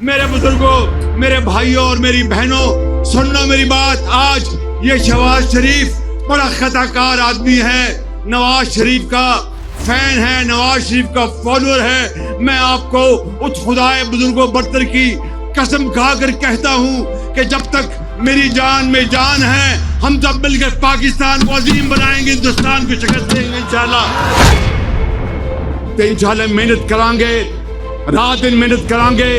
میرے بزرگوں، میرے بھائیوں اور میری بہنوں، سننا میری بات. آج یہ شہباز شریف بڑا خطا کار آدمی ہے، نواز شریف کا فین ہے، نواز شریف کا فالوور ہے. میں آپ کو اس خدائے بزرگوں برتر کی قسم کھا کر کہتا ہوں کہ جب تک میری جان میں جان ہے، ہم سب مل کر پاکستان کو عظیم بنائیں گے، ہندوستان کو شکست دیں گے انشاءاللہ. تو انشاءاللہ محنت کریں گے، رات دن محنت کریں گے،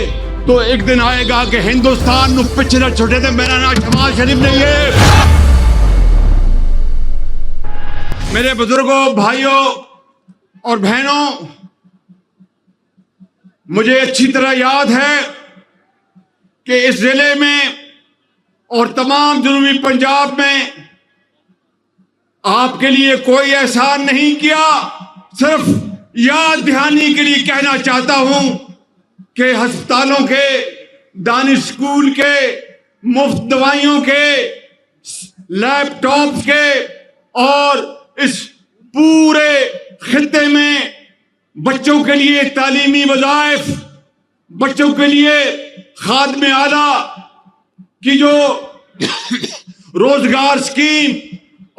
تو ایک دن آئے گا کہ ہندوستان نو پیچھے نہ چھوٹے تھے. میرا نام شہباز شریف نہیں ہے. میرے بزرگوں، بھائیوں اور بہنوں، مجھے اچھی طرح یاد ہے کہ اس ضلع میں اور تمام جنوبی پنجاب میں آپ کے لیے کوئی احسان نہیں کیا. صرف یاد دہانی کے لیے کہنا چاہتا ہوں کہ ہسپتالوں کے، دانش اسکول کے، مفت دوائیوں کے، لیپ ٹاپ کے اور اس پورے خطے میں بچوں کے لیے تعلیمی وظائف، بچوں کے لیے خادم اعلیٰ کی جو روزگار اسکیم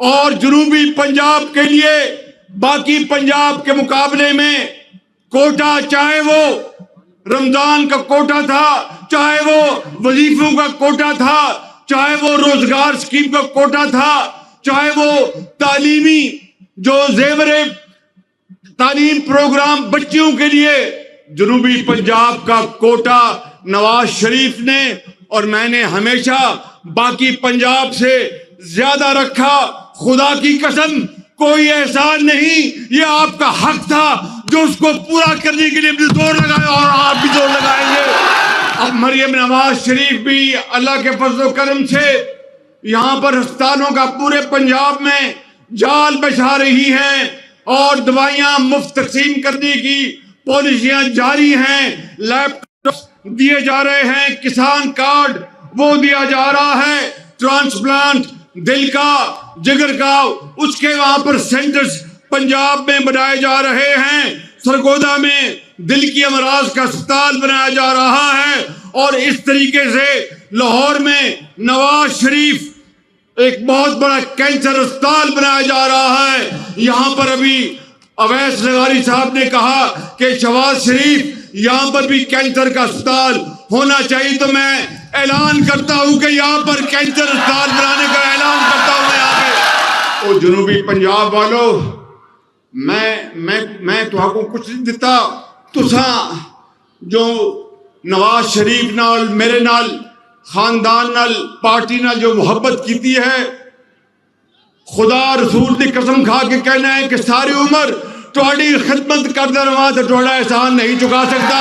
اور جنوبی پنجاب کے لیے باقی پنجاب کے مقابلے میں کوٹا، چاہے وہ رمضان کا کوٹا تھا، چاہے وہ وظیفوں کا کوٹا تھا، چاہے وہ روزگار اسکیم کا کوٹا تھا، چاہے وہ تعلیمی جو زیور تعلیم پروگرام بچیوں کے لیے، جنوبی پنجاب کا کوٹا نواز شریف نے اور میں نے ہمیشہ باقی پنجاب سے زیادہ رکھا. خدا کی قسم کوئی احسان نہیں، یہ آپ کا حق تھا جو اس کو پورا کرنے کے لیے بھی زور لگایا اور آپ بھی زور لگائیں گے. اب مریم نواز شریف بھی اللہ کے فضل و کرم سے یہاں پر ہسپتالوں کا پورے پنجاب میں جال بچھا رہی ہیں اور دوائیاں مفت تقسیم کرنے کی پالیسیاں جاری ہیں. لیپ ٹاپ دیے جا رہے ہیں، کسان کارڈ وہ دیا جا رہا ہے، ٹرانسپلانٹ دل کا، جگر کا، اس کے وہاں پر سینٹرز پنجاب میں بنائے جا رہے ہیں. سرگودا میں دل کی امراض کا اسپتال بنایا جا رہا ہے اور اس طریقے سے لاہور میں نواز شریف ایک بہت بڑا کینسر اسپتال بنایا جا رہا ہے. یہاں پر ابھی اویس لغاری صاحب نے کہا کہ شہباز شریف یہاں پر بھی کینسر کا اسپتال ہونا چاہیے، تو میں اعلان کرتا ہوں کہ یہاں پر کینسر اسپتال بنانے کا اعلان کرتا ہوں. یہاں پہ او جنوبی پنجاب والوں، میں تو کو کچھ نہیں دیتا. تساں جو نواز شریف نال، میرے نال، خاندان نال، پارٹی نال جو محبت کیتی ہے، خدا رسول دی قسم کھا کے کہنا ہے کہ ساری عمر تہاڈی خدمت کردا رہا تے تہاڈا احسان نہیں چکا سکتا.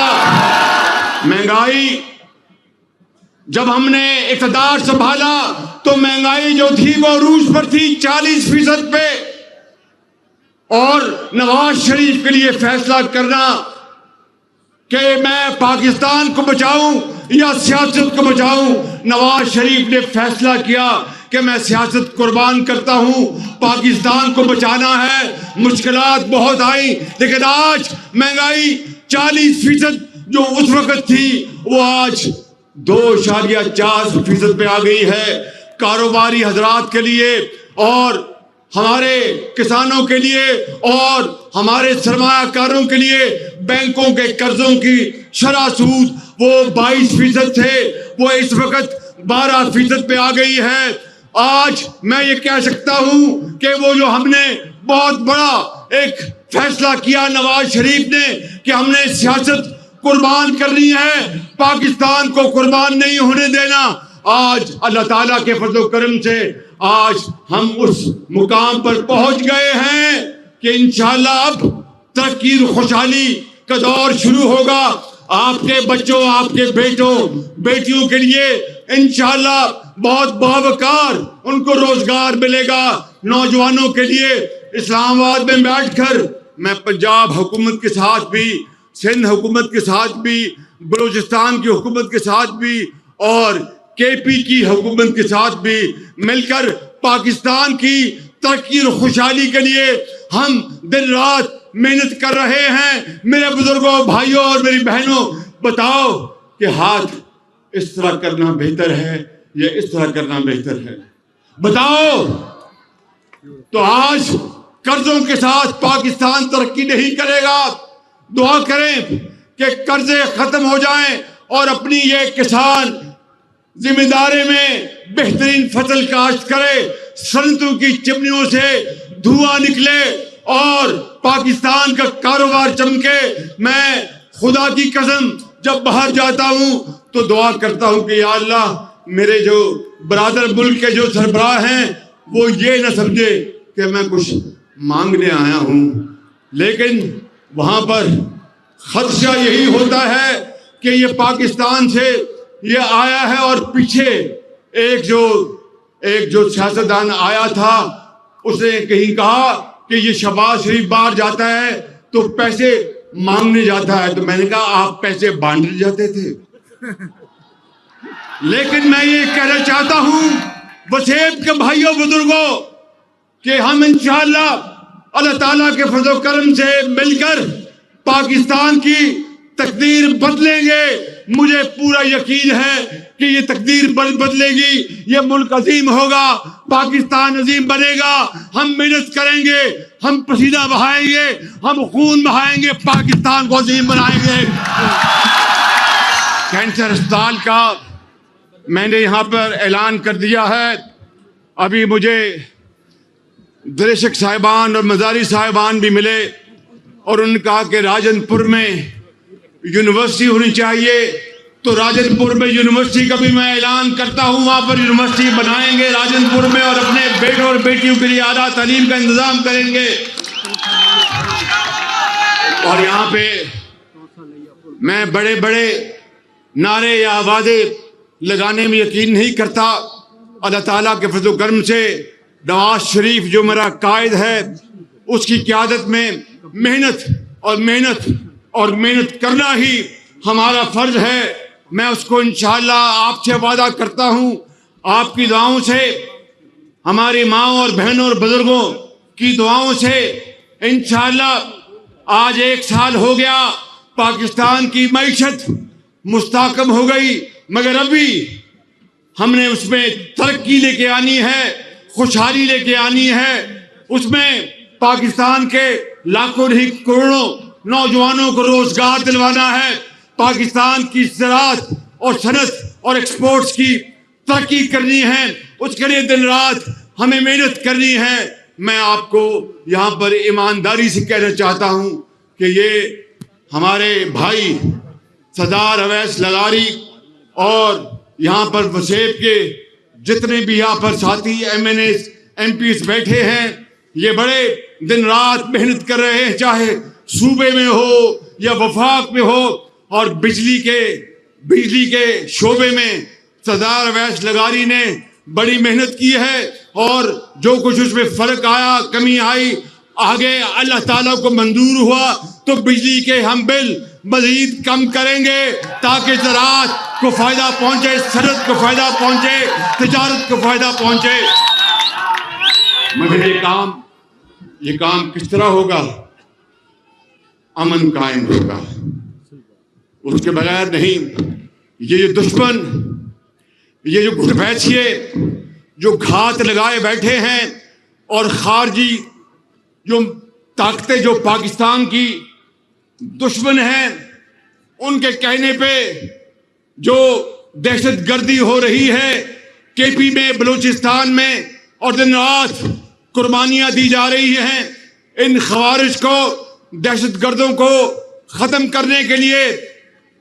مہنگائی، جب ہم نے اقتدار سنبھالا تو مہنگائی جو تھی وہ عروج پر تھی 40% پہ، اور نواز شریف کے لیے فیصلہ کرنا کہ میں پاکستان کو بچاؤں یا سیاست کو بچاؤں، نواز شریف نے فیصلہ کیا کہ میں سیاست قربان کرتا ہوں، پاکستان کو بچانا ہے. مشکلات بہت آئیں لیکن آج مہنگائی 40% جو اس وقت تھی وہ آج 2.4% پہ آ گئی ہے. کاروباری حضرات کے لیے اور ہمارے کسانوں کے لیے اور ہمارے سرمایہ کاروں کے لیے بینکوں کے قرضوں کی شرح سود وہ 22% تھے، وہ اس وقت 12% پہ آ گئی ہے. آج میں یہ کہہ سکتا ہوں کہ وہ جو ہم نے بہت بڑا ایک فیصلہ کیا نواز شریف نے کہ ہم نے سیاست قربان کرنی ہے، پاکستان کو قربان نہیں ہونے دینا، آج اللہ تعالیٰ کے فضل و کرم سے آج ہم اس مقام پر پہنچ گئے ہیں کہ انشاءاللہ اب ترقی و خوشحالی کا دور شروع ہوگا. آپ کے بچوں، آپ کے بیٹوں بیٹیوں کے لیے انشاءاللہ بہت باوقار ان کو روزگار ملے گا. نوجوانوں کے لیے اسلام آباد میں بیٹھ کر میں پنجاب حکومت کے ساتھ بھی، سندھ حکومت کے ساتھ بھی، بلوچستان کی حکومت کے ساتھ بھی اور KP کی حکومت کے ساتھ بھی مل کر پاکستان کی ترقی اور خوشحالی کے لیے ہم دن رات محنت کر رہے ہیں. میرے بزرگوں، بھائیوں اور میری بہنوں، بتاؤ کہ ہاتھ اس طرح کرنا بہتر ہے یا اس طرح کرنا بہتر ہے؟ بتاؤ. تو آج قرضوں کے ساتھ پاکستان ترقی نہیں کرے گا. دعا کریں کہ قرضے ختم ہو جائیں اور اپنی یہ کسان ذمہ داری میں بہترین فصل کاشت کرے, صنعتوں کی چمنیوں سے دھواں نکلے اور پاکستان کا کاروبار چمکے. میں خدا کی قسم جب باہر جاتا ہوں تو دعا کرتا ہوں کہ یا اللہ میرے جو برادر ملک کے جو سربراہ ہیں وہ یہ نہ سمجھے کہ میں کچھ مانگنے آیا ہوں, لیکن وہاں پر خدشہ یہی ہوتا ہے کہ یہ پاکستان سے یہ آیا ہے اور پیچھے ایک جو سیاستدان آیا تھا اس نے کہیں کہا کہ یہ شہباز شریف باہر جاتا ہے تو پیسے مانگنے جاتا ہے. تو میں نے کہا آپ پیسے بانٹنے جاتے تھے. لیکن میں یہ کہنا چاہتا ہوں وسیب کے بھائیوں بزرگوں کہ ہم انشاءاللہ اللہ تعالیٰ کے فضل و کرم سے مل کر پاکستان کی تقدیر بدلیں گے. مجھے پورا یقین ہے کہ یہ تقدیر بدلے گی, یہ ملک عظیم ہوگا, پاکستان عظیم بنے گا. ہم محنت کریں گے, ہم پسینہ بہائیں گے, ہم خون بہائیں گے, پاکستان کو عظیم بنائیں گے. کینسر اسپتال کا میں نے یہاں پر اعلان کر دیا ہے. ابھی مجھے درشک صاحبان اور مزاری صاحبان بھی ملے اور انہوں نے کہا کہ راجن پور میں یونیورسٹی ہونی چاہیے. تو راجن پور میں یونیورسٹی کا بھی میں اعلان کرتا ہوں, وہاں پر یونیورسٹی بنائیں گے راجن پور میں اور اپنے بیٹوں اور بیٹیوں کے لیے اعلیٰ تعلیم کا انتظام کریں گے. اور یہاں پہ میں بڑے بڑے نعرے یا آوازیں لگانے میں یقین نہیں کرتا. اللہ تعالیٰ کے فضل و کرم سے نواز شریف جو میرا قائد ہے اس کی قیادت میں محنت اور محنت اور محنت کرنا ہی ہمارا فرض ہے. میں اس کو انشاءاللہ آپ سے وعدہ کرتا ہوں, آپ کی دعاؤں سے, ہماری ماؤں اور بہنوں اور بزرگوں کی دعاؤں سے انشاءاللہ آج 1 سال ہو گیا, پاکستان کی معیشت مستحکم ہو گئی, مگر ابھی ہم نے اس میں ترقی لے کے آنی ہے, خوشحالی لے کے آنی ہے. اس میں پاکستان کے لاکھوں نہیں کروڑوں نوجوانوں کو روزگار دلوانا ہے. پاکستان کی زراعت اور صنعت اور ایکسپورٹس کی ترقی کرنی ہے. اس کے لیے دن رات ہمیں محنت کرنی ہے. میں آپ کو یہاں پر ایمانداری سے کہنا چاہتا ہوں کہ یہ ہمارے بھائی سردار اویس لغاری اور یہاں پر وسیب کے جتنے بھی یہاں پر ساتھی ایم پیز بیٹھے ہیں, یہ بڑے دن رات محنت کر رہے ہیں, چاہے صوبے میں ہو یا وفاق میں ہو. اور بجلی کے شعبے میں سردار اویس لغاری نے بڑی محنت کی ہے, اور جو کچھ اس میں فرق آیا, کمی آئی, آگے اللہ تعالیٰ کو منظور ہوا تو بجلی کے ہم بل مزید کم کریں گے تاکہ زراعت کو فائدہ پہنچے, صنعت کو فائدہ پہنچے, تجارت کو فائدہ پہنچے. مگر یہ کام کس طرح ہوگا؟ امن قائم ہوگا, اس کے بغیر نہیں. یہ دشمن, یہ جو گھٹبیچیے جو گھات لگائے بیٹھے ہیں, اور خارجی جو طاقتیں جو پاکستان کی دشمن ہیں, ان کے کہنے پہ جو دہشت گردی ہو رہی ہے کے پی میں, بلوچستان میں, اور دن رات قربانیاں دی جا رہی ہیں, ان خوارج کو, دہشت گردوں کو ختم کرنے کے لیے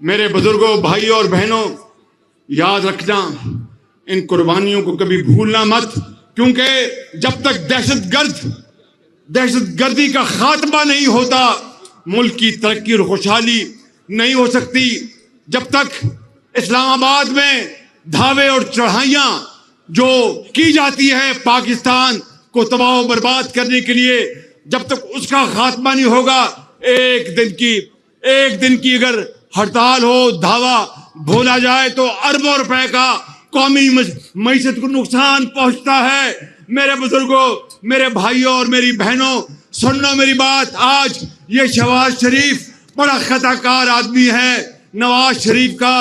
میرے بزرگوں, بھائیوں اور بہنوں, یاد رکھنا, ان قربانیوں کو کبھی بھولنا مت, کیونکہ جب تک دہشت گردی کا خاتمہ نہیں ہوتا ملک کی ترقی اور خوشحالی نہیں ہو سکتی. جب تک اسلام آباد میں دھاوے اور چڑھائیاں جو کی جاتی ہے پاکستان کو تباہ و برباد کرنے کے لیے, جب تک اس کا خاتمہ نہیں ہوگا, ایک دن کی اگر ہڑتال ہو, دھاوا بھولا جائے تو اربوں روپے کا قومی معیشت کو نقصان پہنچتا ہے. میرے بزرگوں, میرے بھائیوں اور میری بہنوں, سن لو میری بات. آج یہ شہباز شریف بڑا خطا کار آدمی ہے. نواز شریف کا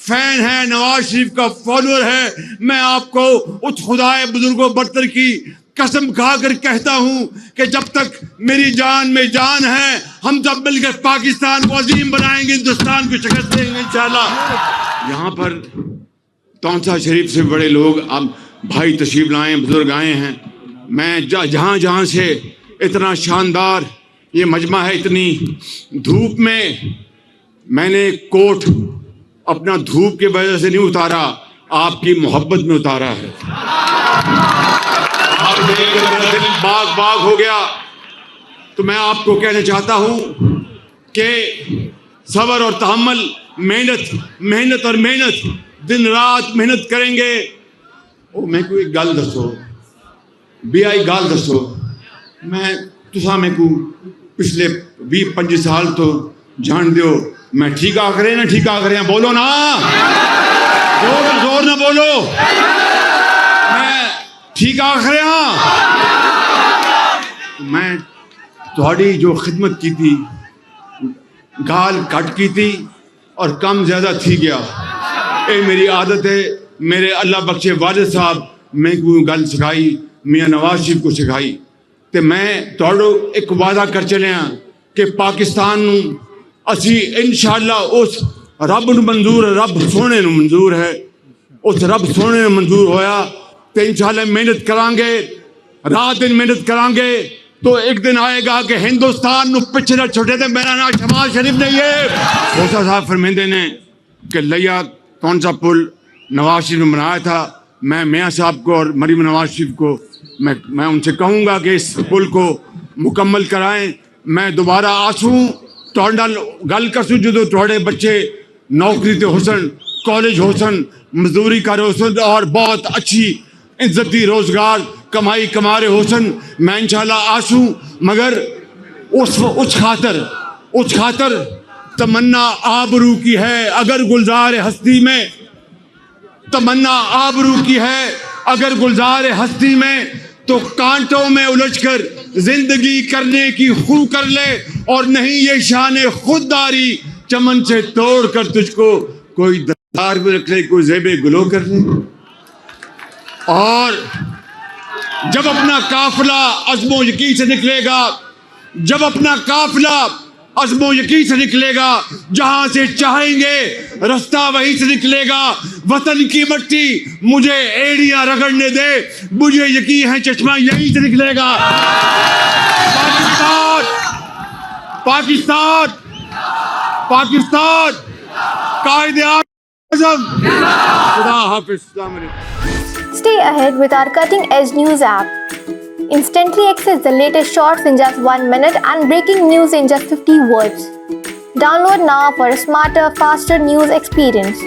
فین ہے, نواز شریف کا فالوور ہے, میں آپ کو اس خدائے بزرگ و برتر کی قسم کھا کر کہتا ہوں کہ جب تک میری جان میں جان ہے ہم سب مل کر پاکستان کو عظیم بنائیں گے, ہندوستان کو شکست دیں گے انشاءاللہ. یہاں پر تونسا شریف سے بڑے لوگ بھائی تشریف لائے, بزرگ آئے ہیں. میں جہاں جہاں سے اتنا شاندار یہ مجمع ہے, اتنی دھوپ میں نے کوٹ اپنا دھوپ کی وجہ سے نہیں اتارا, آپ کی محبت میں اتارا ہے. آپ دیکھ کر میرا دل باغ باغ ہو گیا. تو میں آپ کو کہنا چاہتا ہوں کہ صبر اور تحمل, محنت اور محنت, دن رات محنت کریں گے. میں کوئی گل دسو بھی آئی گل دسو, میں تسا میں کو پچھلے 20-25 سال تو جان دیو, میں ٹھیک آ کرے نا, ٹھیک آ کرے, بولو نا, زور نہ بولو, میں ٹھیک آ کرے ہاں. میں تھوڑی جو خدمت کی تھی گال کٹ کی تھی اور کم زیادہ تھی گیا. اے میری عادت ہے, میرے اللہ بخشے والد صاحب میں کوئی گل سکھائی, میاں نواز شریف کو سکھائی. تے میں توڑو ایک وعدہ کر چلے ہیں کہ پاکستان اسی انشاءاللہ اس رب نو منظور ہے, رب سونے نو منظور ہے, اس رب سونے نو منظور ہویا تو انشاءاللہ محنت کران گے, رات دن محنت کران گے, تو ایک دن آئے گا کہ ہندوستان نو پیچھے نہ چھوٹے تھے. میرا نام شہباز شریف نہیں ہے. موسیٰ صاحب فرمیندے نے کہ لیا کون سا پل نواز شریف نے بنایا تھا. میں میاں صاحب کو اور مریم نواز شریف کو میں ان سے کہوں گا کہ اس پل کو مکمل کرائیں. میں دوبارہ آسوں توڑا گل کرسوں جدو توڑے بچے نوکری تے حسن, کالج حسن, مزدوری کر حسن اور بہت اچھی عزتی روزگار کمائی کمارے حسن, میں انشاءاللہ آسوں. مگر اس خاطر تمنا آبرو کی ہے اگر گلزار ہستی میں, تمنا آبرو کی ہے اگر گلزار ہستی میں, تو کانٹوں میں الجھ کر زندگی کرنے کی خو کر لے, اور نہیں یہ شان خودداری چمن سے توڑ کر تجھ کو کوئی دار بھی رکھ لے, کوئی زیب گلو کر لے. اور جب اپنا قافلہ عزم و یقین سے نکلے گا, جب اپنا قافلہ عزم و یقین سے نکلے گا, جہاں سے چاہیں گے رستہ وہیں سے نکلے گا. وطن کی مٹی مجھے ایڑیاں رگڑنے دے, مجھے یقین ہے چشمہ یہیں سے نکلے گا. پاکستان قائد اعظم. خدا حافظ. السلام علیکم. Stay ahead with our cutting edge news app. Instantly access the latest shorts in just 1 minute and breaking news in just 50 words. Download now for a smarter, faster news experience.